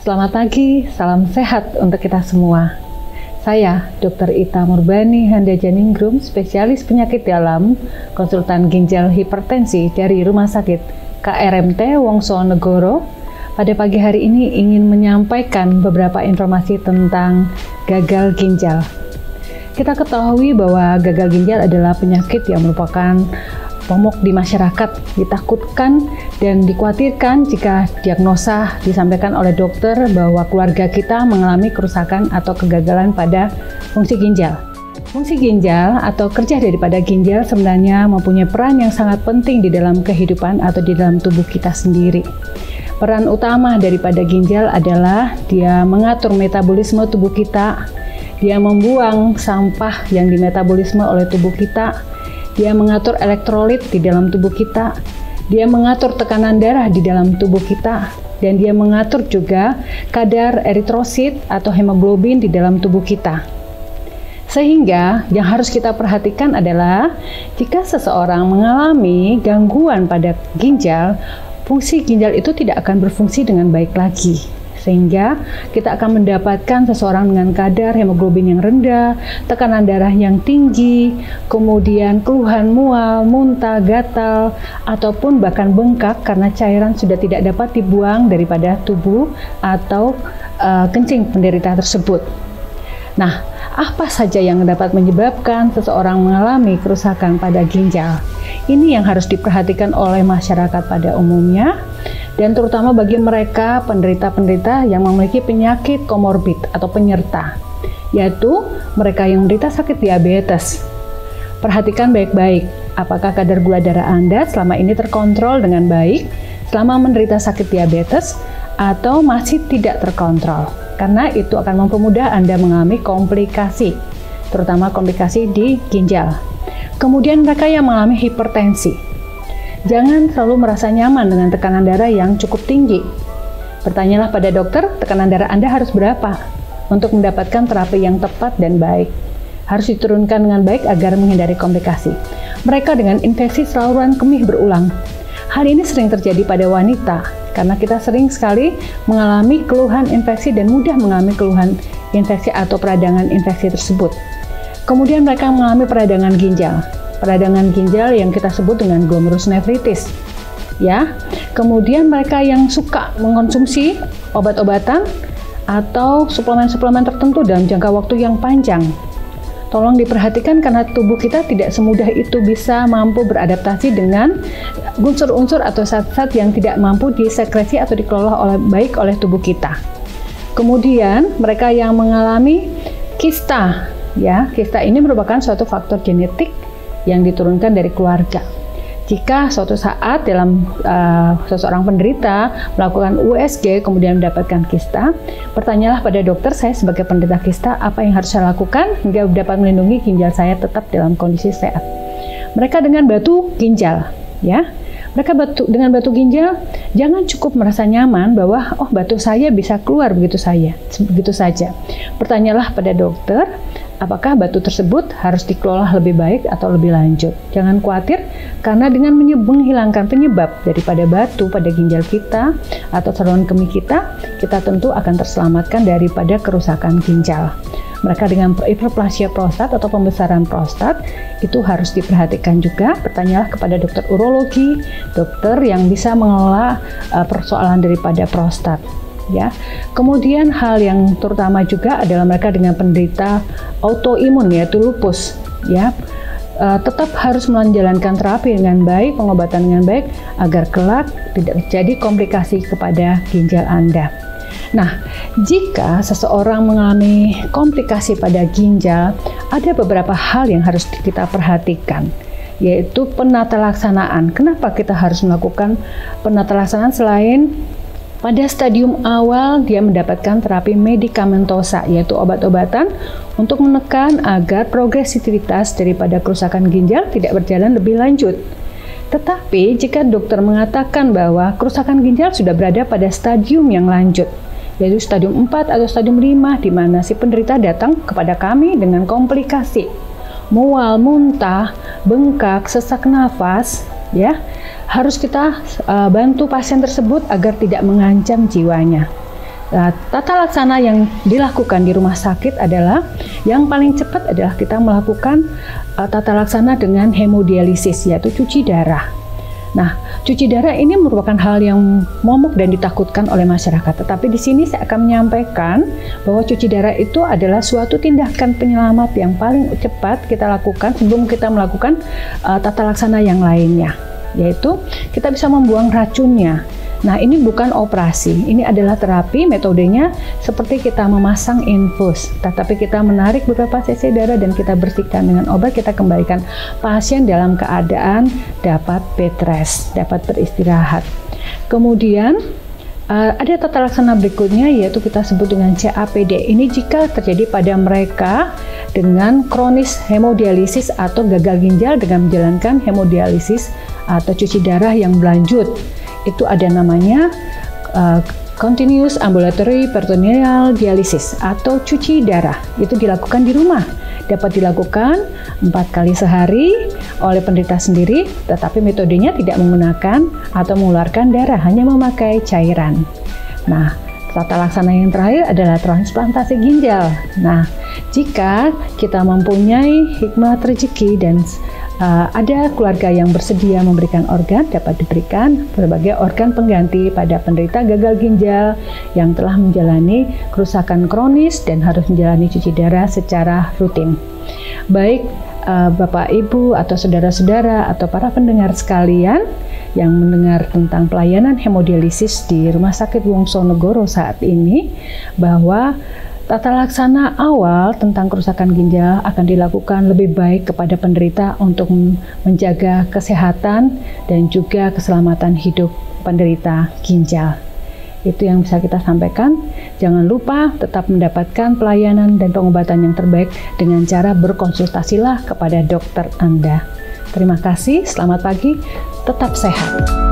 Selamat pagi, salam sehat untuk kita semua. Saya Dr. Ita Murbani Handajaningrum, spesialis penyakit dalam, konsultan ginjal hipertensi dari Rumah Sakit KRMT Wongsonegoro. Pada pagi hari ini ingin menyampaikan beberapa informasi tentang gagal ginjal. Kita ketahui bahwa gagal ginjal adalah penyakit yang merupakan momok di masyarakat, ditakutkan dan dikhawatirkan jika diagnosa disampaikan oleh dokter bahwa keluarga kita mengalami kerusakan atau kegagalan pada fungsi ginjal. Fungsi ginjal atau kerja daripada ginjal sebenarnya mempunyai peran yang sangat penting di dalam kehidupan atau di dalam tubuh kita sendiri. Peran utama daripada ginjal adalah dia mengatur metabolisme tubuh kita, dia membuang sampah yang dimetabolisme oleh tubuh kita, dia mengatur elektrolit di dalam tubuh kita, dia mengatur tekanan darah di dalam tubuh kita, dan dia mengatur juga kadar eritrosit atau hemoglobin di dalam tubuh kita. Sehingga yang harus kita perhatikan adalah jika seseorang mengalami gangguan pada ginjal, fungsi ginjal itu tidak akan berfungsi dengan baik lagi. Sehingga kita akan mendapatkan seseorang dengan kadar hemoglobin yang rendah, tekanan darah yang tinggi, kemudian keluhan mual, muntah, gatal, ataupun bahkan bengkak karena cairan sudah tidak dapat dibuang daripada tubuh atau kencing penderita tersebut. Nah, apa saja yang dapat menyebabkan seseorang mengalami kerusakan pada ginjal? Ini yang harus diperhatikan oleh masyarakat pada umumnya, dan terutama bagi mereka penderita-penderita yang memiliki penyakit komorbid atau penyerta, yaitu mereka yang menderita sakit diabetes. Perhatikan baik-baik, apakah kadar gula darah Anda selama ini terkontrol dengan baik selama menderita sakit diabetes atau masih tidak terkontrol, karena itu akan mempermudah Anda mengalami komplikasi, terutama komplikasi di ginjal. Kemudian mereka yang mengalami hipertensi, jangan selalu merasa nyaman dengan tekanan darah yang cukup tinggi. Bertanyalah pada dokter, tekanan darah Anda harus berapa untuk mendapatkan terapi yang tepat dan baik. Harus diturunkan dengan baik agar menghindari komplikasi. Mereka dengan infeksi saluran kemih berulang. Hal ini sering terjadi pada wanita karena kita sering sekali mengalami keluhan infeksi dan mudah mengalami keluhan infeksi atau peradangan infeksi tersebut. Kemudian mereka mengalami peradangan ginjal. Peradangan ginjal yang kita sebut dengan glomerulonefritis, ya. Kemudian mereka yang suka mengkonsumsi obat-obatan atau suplemen-suplemen tertentu dalam jangka waktu yang panjang. Tolong diperhatikan karena tubuh kita tidak semudah itu bisa mampu beradaptasi dengan unsur-unsur atau zat-zat yang tidak mampu disekresi atau dikelola baik oleh tubuh kita. Kemudian mereka yang mengalami kista, ya, kista ini merupakan suatu faktor genetik yang diturunkan dari keluarga. Jika suatu saat dalam seseorang penderita melakukan USG kemudian mendapatkan kista, bertanyalah pada dokter, saya sebagai penderita kista, apa yang harus saya lakukan hingga dapat melindungi ginjal saya tetap dalam kondisi sehat. Mereka dengan batu ginjal, ya. Mereka dengan batu ginjal, jangan cukup merasa nyaman bahwa oh batu saya bisa keluar begitu saja. Bertanyalah pada dokter, apakah batu tersebut harus dikelola lebih baik atau lebih lanjut. Jangan khawatir, karena dengan menghilangkan penyebab daripada batu pada ginjal kita atau saluran kemih kita tentu akan terselamatkan daripada kerusakan ginjal. Mereka dengan hiperplasia prostat atau pembesaran prostat itu harus diperhatikan juga. Bertanyalah kepada dokter urologi, dokter yang bisa mengelola persoalan daripada prostat, ya. Kemudian hal yang terutama juga adalah mereka dengan penderita autoimun, yaitu lupus, ya. Tetap harus menjalankan terapi dengan baik, pengobatan dengan baik agar kelak tidak terjadi komplikasi kepada ginjal Anda. Nah, jika seseorang mengalami komplikasi pada ginjal, ada beberapa hal yang harus kita perhatikan, yaitu penata laksanaan. Kenapa kita harus melakukan penata laksanaan selain pada stadium awal dia mendapatkan terapi medikamentosa, yaitu obat-obatan untuk menekan agar progresivitas daripada kerusakan ginjal tidak berjalan lebih lanjut. Tetapi jika dokter mengatakan bahwa kerusakan ginjal sudah berada pada stadium yang lanjut, yaitu stadium 4 atau stadium 5, di mana si penderita datang kepada kami dengan komplikasi mual, muntah, bengkak, sesak nafas, ya, harus kita bantu pasien tersebut agar tidak mengancam jiwanya. Tata laksana yang dilakukan di rumah sakit adalah yang paling cepat adalah kita melakukan tata laksana dengan hemodialisis, yaitu cuci darah. Nah, cuci darah ini merupakan hal yang momok dan ditakutkan oleh masyarakat. Tetapi di sini saya akan menyampaikan bahwa cuci darah itu adalah suatu tindakan penyelamat yang paling cepat kita lakukan sebelum kita melakukan tata laksana yang lainnya, yaitu kita bisa membuang racunnya. Nah, ini bukan operasi, ini adalah terapi. Metodenya seperti kita memasang infus, tetapi kita menarik beberapa cc darah dan kita bersihkan dengan obat, kita kembalikan pasien dalam keadaan dapat bed rest, dapat beristirahat. Kemudian ada tata laksana berikutnya, yaitu kita sebut dengan CAPD. Ini jika terjadi pada mereka dengan kronis hemodialisis atau gagal ginjal dengan menjalankan hemodialisis atau cuci darah yang berlanjut. Itu ada namanya continuous ambulatory peritoneal dialysis atau cuci darah. Itu dilakukan di rumah. Dapat dilakukan 4 kali sehari oleh penderita sendiri, tetapi metodenya tidak menggunakan atau mengeluarkan darah, hanya memakai cairan. Nah, tata laksana yang terakhir adalah transplantasi ginjal. Nah, jika kita mempunyai hikmat rezeki dan ada keluarga yang bersedia memberikan organ, dapat diberikan berbagai organ pengganti pada penderita gagal ginjal yang telah menjalani kerusakan kronis dan harus menjalani cuci darah secara rutin. Baik Bapak, Ibu, atau saudara-saudara, atau para pendengar sekalian yang mendengar tentang pelayanan hemodialisis di Rumah Sakit Wongsonegoro saat ini, bahwa tata laksana awal tentang kerusakan ginjal akan dilakukan lebih baik kepada penderita untuk menjaga kesehatan dan juga keselamatan hidup penderita ginjal. Itu yang bisa kita sampaikan. Jangan lupa tetap mendapatkan pelayanan dan pengobatan yang terbaik dengan cara berkonsultasilah kepada dokter Anda. Terima kasih, selamat pagi, tetap sehat.